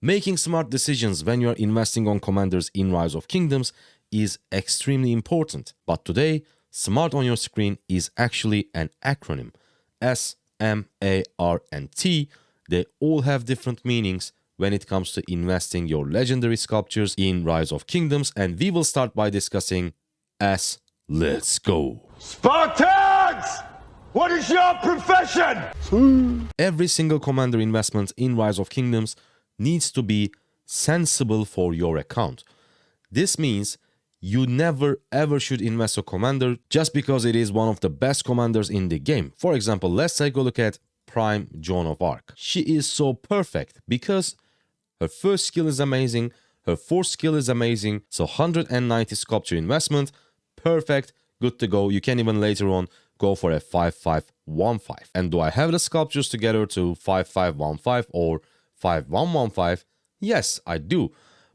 Making smart decisions when you are investing on commanders in Rise of Kingdoms is extremely important. But today, SMART on your screen is actually an acronym. S, M, A, R, and T. They all have different meanings when it comes to investing your legendary sculptures in Rise of Kingdoms, and we will start by discussing S. Let's go. Spartans! What is your profession? Every single commander investment in Rise of Kingdoms needs to be sensible for your account. This means you never ever should invest a commander just because it is one of the best commanders in the game. For example, let's take a look at Prime Joan of Arc. She is so perfect because her first skill is amazing, her fourth skill is amazing, so 190 sculpture investment, perfect, good to go. You can even later on go for a 5-5-1-5. And do I have the sculptures together to 5-5-1-5 or 5-1-1-5? Yes, I do.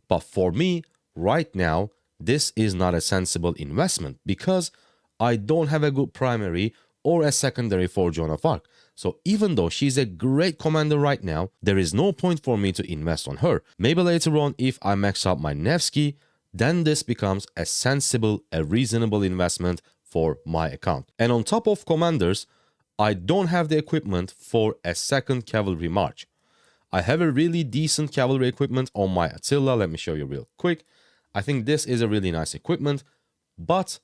But for me, right now, this is not a sensible investment because I don't have a good primary or a secondary for Joan of Arc. So even though she's a great commander right now, there is no point for me to invest on her. Maybe later on, if I max out my Nevsky, then this becomes a sensible, a reasonable investment for my account. And on top of commanders, I don't have the equipment for a second cavalry march. I have a really decent cavalry equipment on my Attila. Let me show you real quick. I think this is a really nice equipment, but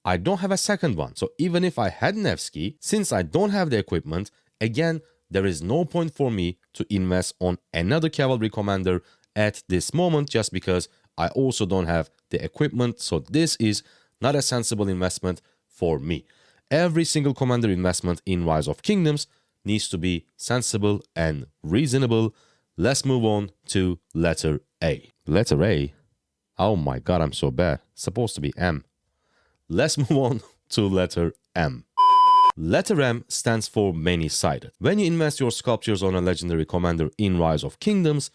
I don't have a second one. So even if I had Nevsky, since I don't have the equipment, again, there is no point for me to invest on another cavalry commander at this moment just because I also don't have the equipment. So this is not a sensible investment for me. Every single commander investment in Rise of Kingdoms needs to be sensible and reasonable. Let's move on to letter A. Letter A? Oh my god, I'm so bad. It's supposed to be M. Let's move on to letter M. Letter M stands for many-sided. When you invest your sculptures on a legendary commander in Rise of Kingdoms,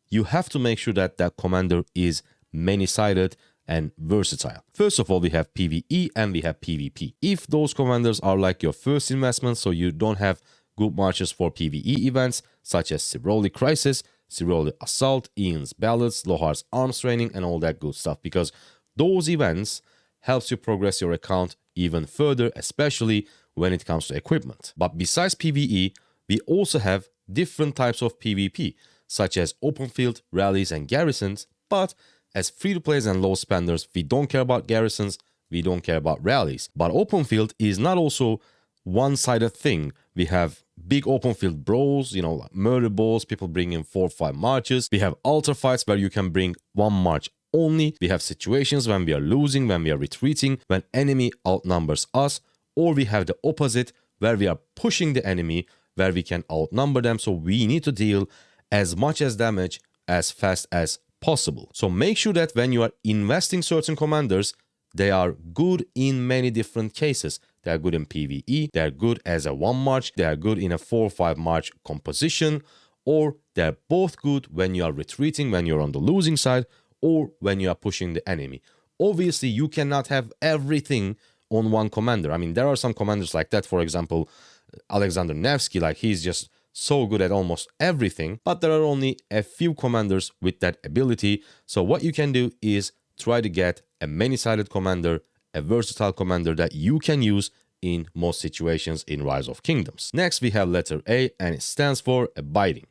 you have to make sure that that commander is many-sided and versatile. First of all, we have PvE and we have PvP. If those commanders are like your first investment, so you don't have good marches for PvE events such as Siroli Crisis, Siroli Assault, Ian's Ballads, Lohar's Arms Training, and all that good stuff, because those events helps you progress your account even further, especially when it comes to equipment. But besides PvE, we also have different types of PvP, such as open field, rallies, and garrisons. But as free-to-players and low spenders, we don't care about garrisons, we don't care about rallies. But open field is not also one-sided thing. We have big open field brawls, like murder balls, people bring in 4 or 5 marches. We have altar fights where you can bring 1 march only. We have situations when we are losing, when we are retreating, when enemy outnumbers us, or we have the opposite where we are pushing the enemy, where we can outnumber them. So we need to deal as much as damage as fast as possible. So make sure that when you are investing certain commanders, they are good in many different cases. They are good in PvE, they are good as a 1 march, they are good in a 4 or 5 march composition, or they are both good when you are retreating, when you're on the losing side, or when you are pushing the enemy. Obviously, you cannot have everything on one commander. I mean, there are some commanders like that. For example, Alexander Nevsky, he's just so good at almost everything, but there are only a few commanders with that ability. So what you can do is try to get a many-sided commander, a versatile commander that you can use in most situations in Rise of Kingdoms. Next, we have letter A, and it stands for abiding.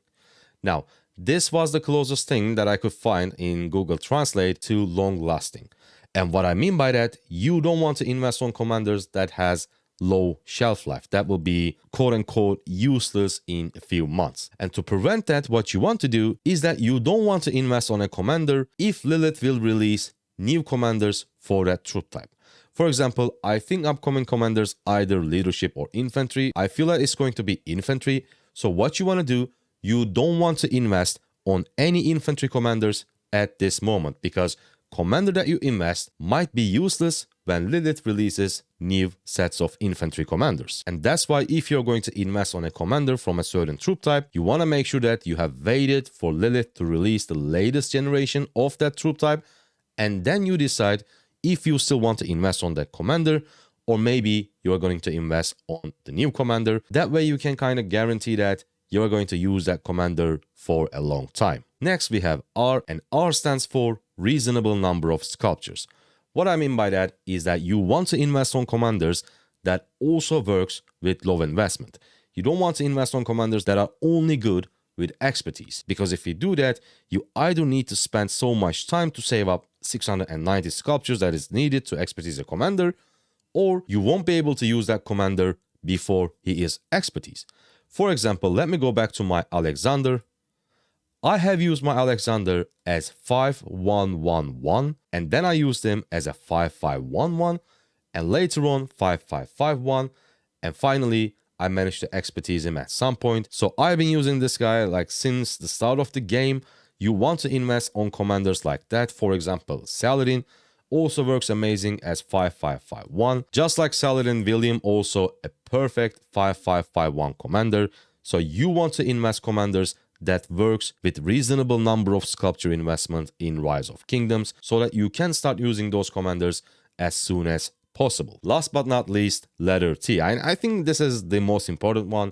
Now, this was the closest thing that I could find in Google Translate to long-lasting. And what I mean by that, you don't want to invest on commanders that has low shelf life. That will be quote-unquote useless in a few months. And to prevent that, what you want to do is that you don't want to invest on a commander if Lilith will release new commanders for that troop type. For example, I think upcoming commanders, either leadership or infantry, I feel like it's going to be infantry. So what you want to do, you don't want to invest on any infantry commanders at this moment, because commander that you invest might be useless when Lilith releases new sets of infantry commanders. And that's why if you're going to invest on a commander from a certain troop type, you want to make sure that you have waited for Lilith to release the latest generation of that troop type, and then you decide if you still want to invest on that commander, or maybe you're going to invest on the new commander. That way you can kind of guarantee that you are going to use that commander for a long time. Next, we have R, and R stands for reasonable number of sculptures. What I mean by that is that you want to invest on commanders that also works with low investment. You don't want to invest on commanders that are only good with expertise, because if you do that, you either need to spend so much time to save up 690 sculptures that is needed to expertise a commander, or you won't be able to use that commander before he is expertise. For example, let me go back to my Alexander. I have used my Alexander as 5111, and then I used him as a 5511, and later on 5551, and finally I managed to expertise him at some point. So I've been using this guy like since the start of the game. You want to invest on commanders like that. For example, Saladin also works amazing as 5551. Just like Saladin, William also a perfect 5551 commander. So you want to invest commanders that works with reasonable number of sculpture investment in Rise of Kingdoms, so that you can start using those commanders as soon as possible. Last but not least, letter T. I think this is the most important one.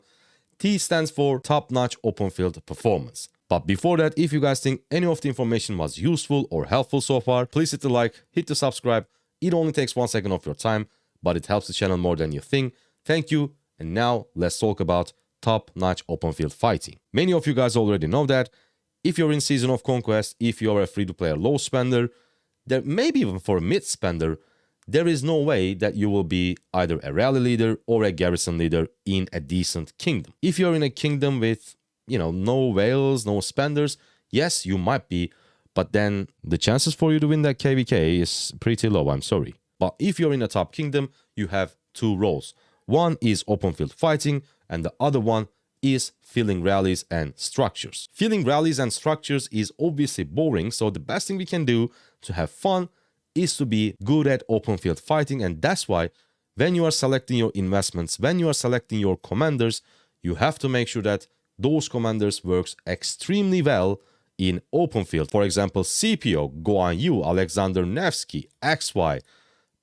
T stands for top-notch open field performance. But before that, if you guys think any of the information was useful or helpful so far, please hit the like, hit the subscribe. It only takes 1 second of your time, but it helps the channel more than you think. Thank you. And now let's talk about top-notch open field fighting. Many of you guys already know that. If you're in Season of Conquest, if you're a free-to-play low spender, there maybe even for a mid spender, there is no way that you will be either a rally leader or a garrison leader in a decent kingdom. If you're in a kingdom with, no whales, no spenders, yes, you might be, but then the chances for you to win that KVK is pretty low, I'm sorry. But if you're in a top kingdom, you have two roles. One is open field fighting, and the other one is filling rallies and structures. Filling rallies and structures is obviously boring, so the best thing we can do to have fun is to be good at open field fighting, and that's why when you are selecting your investments, when you are selecting your commanders, you have to make sure that those commanders works extremely well in open field. For example, Scipio, Guan Yu, Alexander Nevsky, XY,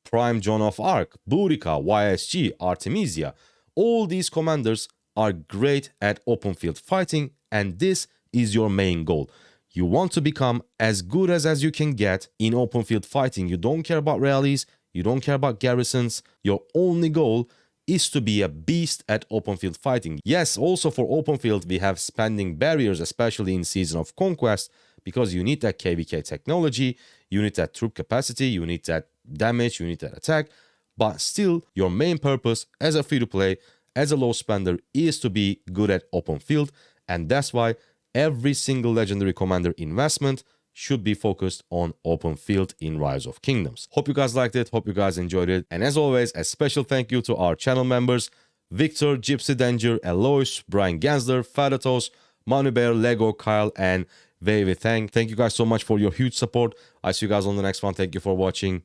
Prime Joan of Arc, Burica, YSG, Artemisia. All these commanders are great at open field fighting, and this is your main goal. You want to become as good as you can get in open field fighting. You don't care about rallies, you don't care about garrisons. Your only goal is to be a beast at open field fighting. Yes, also for open field, we have spending barriers, especially in Season of Conquest, because you need that KVK technology, you need that troop capacity, you need that damage, you need that attack. But still, your main purpose as a free-to-play, as a low spender, is to be good at open field, and that's why every single legendary commander investment should be focused on open field in Rise of Kingdoms. Hope you guys liked it, hope you guys enjoyed it, and as always, a special thank you to our channel members, Victor, Gypsy Danger, Alois, Brian Gansler, Fadatos, Manubear, Lego, Kyle, and Wei Thang. Thank you guys so much for your huge support. I'll see you guys on the next one. Thank you for watching.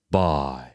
Bye.